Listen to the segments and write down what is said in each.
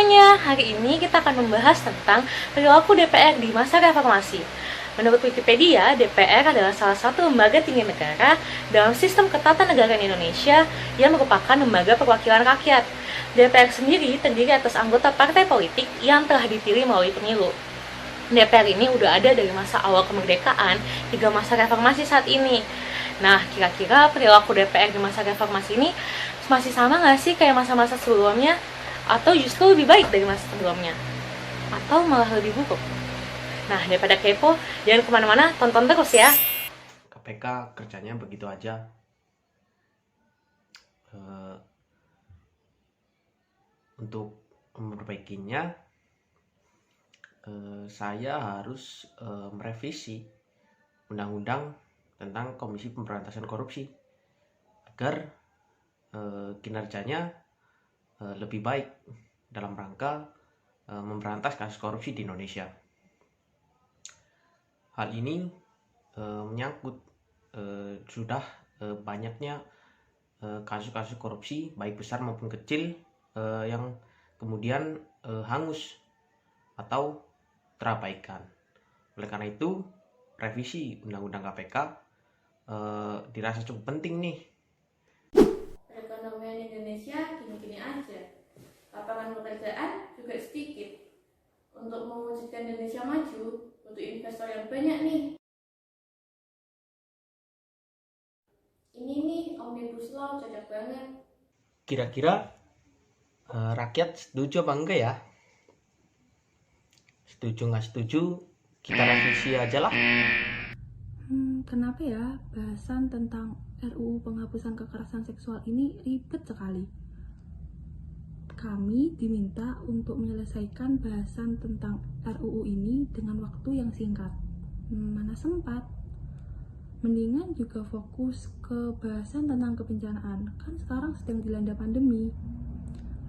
semuanya, hari ini kita akan membahas tentang perilaku DPR di masa reformasi. Menurut Wikipedia, DPR adalah salah satu lembaga tinggi negara dalam sistem ketatanegaraan Indonesia yang merupakan lembaga perwakilan rakyat. DPR sendiri terdiri atas anggota partai politik yang telah dipilih melalui pemilu. DPR ini udah ada dari masa awal kemerdekaan hingga masa reformasi saat ini. Nah, kira-kira perilaku DPR di masa reformasi ini masih sama nggak sih kayak masa-masa sebelumnya? Atau justru lebih baik dari masa sebelumnya? Atau malah lebih buruk? Nah, daripada kepo, jangan kemana-mana, tonton terus ya. KPK kerjanya begitu aja. Untuk memperbaikinya, saya harus merevisi undang-undang tentang Komisi Pemberantasan Korupsi agar kinerjanya lebih baik dalam rangka memberantas kasus korupsi di Indonesia. Hal ini menyangkut sudah banyaknya kasus-kasus korupsi baik besar maupun kecil yang kemudian hangus atau terabaikan. Oleh karena itu, revisi Undang-Undang KPK dirasa cukup penting nih. Perekonomian Indonesia gini-gini aja, lapangan pekerjaan juga sedikit. Untuk mewujudkan Indonesia maju, butuh investor yang banyak nih. Ini nih, Omnibus Law cocok banget. Kira-kira rakyat setuju apa enggak ya? Setuju nggak setuju, kita revisi aja lah. Kenapa ya bahasan tentang RUU penghapusan kekerasan seksual ini ribet sekali? Kami diminta untuk menyelesaikan bahasan tentang RUU ini dengan waktu yang singkat. Mana sempat? Mendingan juga fokus ke bahasan tentang kebencanaan, kan sekarang sedang dilanda pandemi.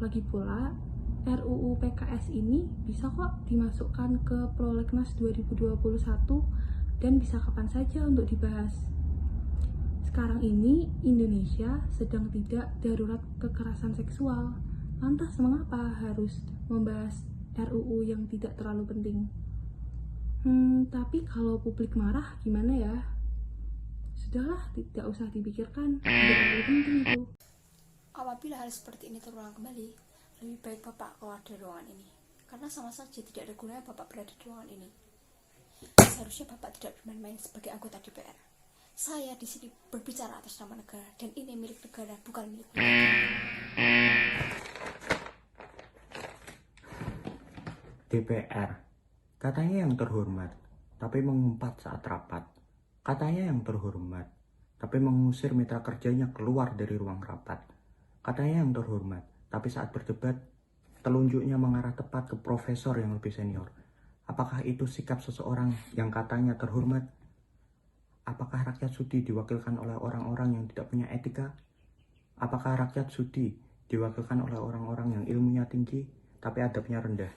Lagi pula, RUU PKS ini bisa kok dimasukkan ke Prolegnas 2021 dan bisa kapan saja untuk dibahas. Sekarang ini Indonesia sedang tidak darurat kekerasan seksual. Lantas mengapa harus membahas RUU yang tidak terlalu penting? Tapi kalau publik marah gimana ya? Sudahlah, tidak usah dipikirkan, tidak terlalu penting itu. Apabila hal seperti ini terulang kembali, lebih baik Bapak keluar dari ruangan ini. Karena sama saja tidak ada gunanya Bapak berada di ruangan ini. Seharusnya Bapak tidak bermain-main sebagai anggota DPR. Saya di sini berbicara atas nama negara, dan ini milik negara, bukan milik negara. DPR, katanya yang terhormat, tapi mengumpat saat rapat. Katanya yang terhormat, tapi mengusir mitra kerjanya keluar dari ruang rapat. Katanya yang terhormat, tapi saat berdebat, telunjuknya mengarah tepat ke profesor yang lebih senior. Apakah itu sikap seseorang yang katanya terhormat? Apakah rakyat sudi diwakilkan oleh orang-orang yang tidak punya etika? Apakah rakyat sudi diwakilkan oleh orang-orang yang ilmunya tinggi, tapi adabnya rendah?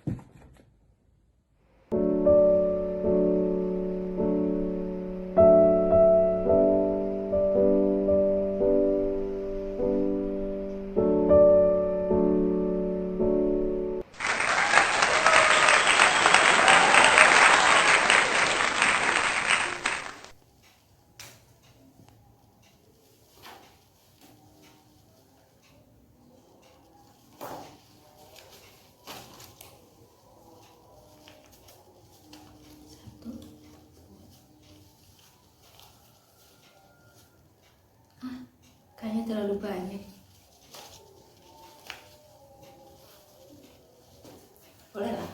Kayaknya terlalu banyak. Boleh lah.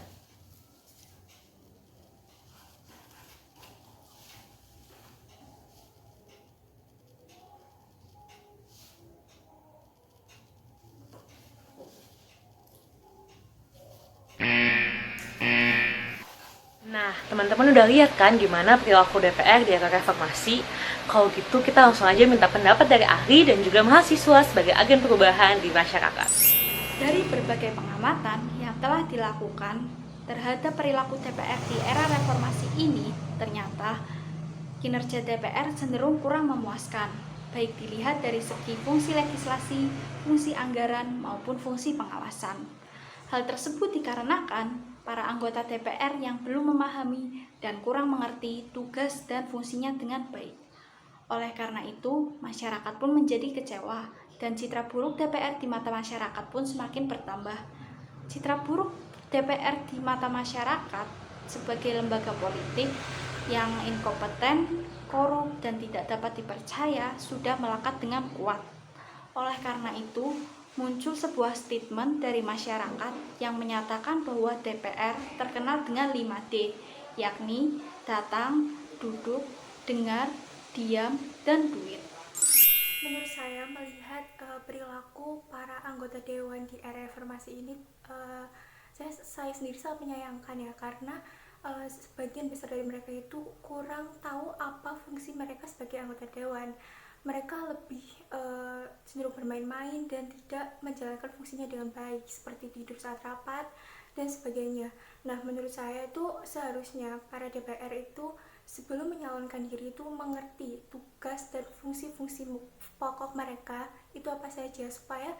Nah, teman-teman udah lihat kan gimana perilaku DPR di era reformasi? Kalau gitu kita langsung aja minta pendapat dari ahli dan juga mahasiswa sebagai agen perubahan di masyarakat. Dari berbagai pengamatan yang telah dilakukan terhadap perilaku DPR di era reformasi ini, ternyata kinerja DPR cenderung kurang memuaskan, baik dilihat dari segi fungsi legislasi, fungsi anggaran, maupun fungsi pengawasan. Hal tersebut dikarenakan para anggota DPR yang belum memahami dan kurang mengerti tugas dan fungsinya dengan baik. Oleh karena itu, masyarakat pun menjadi kecewa dan citra buruk DPR di mata masyarakat pun semakin bertambah. Citra buruk DPR di mata masyarakat sebagai lembaga politik yang inkompeten, korup, dan tidak dapat dipercaya sudah melekat dengan kuat. Oleh karena itu, muncul sebuah statement dari masyarakat yang menyatakan bahwa DPR terkenal dengan 5D, yakni datang, duduk, dengar, diam, dan duit. Menurut saya, melihat perilaku para anggota dewan di era reformasi ini, saya sendiri sangat menyayangkan ya, karena sebagian besar dari mereka itu kurang tahu apa fungsi mereka sebagai anggota dewan. Mereka lebih cenderung bermain-main dan tidak menjalankan fungsinya dengan baik, seperti tidur saat rapat dan sebagainya. Nah, menurut saya itu seharusnya para DPR itu sebelum menyalonkan diri itu mengerti tugas dan fungsi-fungsi pokok mereka itu apa saja, supaya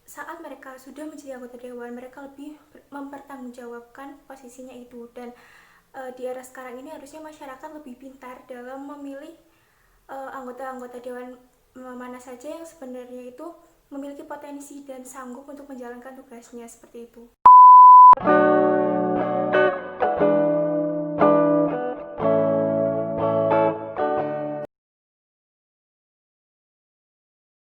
saat mereka sudah menjadi anggota dewan, mereka lebih mempertanggungjawabkan posisinya itu. Dan di era sekarang ini harusnya masyarakat lebih pintar dalam memilih anggota-anggota dewan mana saja yang sebenarnya itu memiliki potensi dan sanggup untuk menjalankan tugasnya, seperti itu.